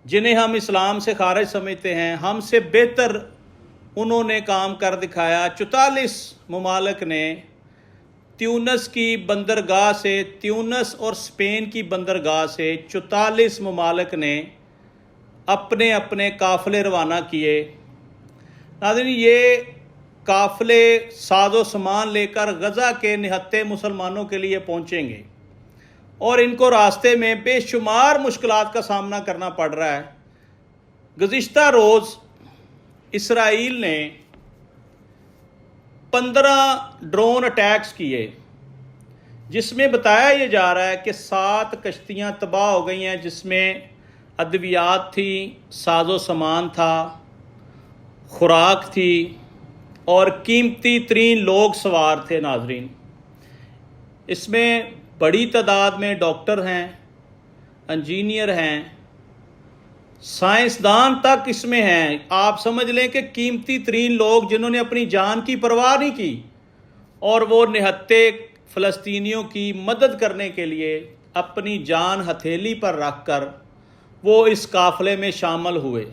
जिन्हें हम इस्लाम से खारिज समझते हैं, हमसे बेहतर उन्होंने काम कर दिखाया। 44 ममालिक ने ट्यूनस की बंदरगाह से, ट्यूनस और स्पेन की बंदरगाह से 44 ममालिक ने अपने अपने काफ़िले रवाना किए। नाज़रीन, ये काफ़िले साजो सामान लेकर गज़ा के निहत्ते मुसलमानों के लिए पहुँचेंगे और इनको रास्ते में बेशुमार मुश्किलात का सामना करना पड़ रहा है। गुज़िश्ता रोज़ इसराइल ने 15 ड्रोन अटैक्स किए, जिसमें बताया ये जा रहा है कि 7 कश्तियाँ तबाह हो गई हैं, जिसमें अद्वियात थी, साजो सामान था, खुराक थी और कीमती तरीन लोग सवार थे। नाजरीन, इसमें बड़ी तादाद में डॉक्टर हैं, इंजीनियर हैं, साइंसदान तक इसमें हैं। आप समझ लें कि कीमती तरीन लोग जिन्होंने अपनी जान की परवाह नहीं की और वो निहत्ते फ़लस्तीनियों की मदद करने के लिए अपनी जान हथेली पर रख कर वो इस काफ़िले में शामिल हुए।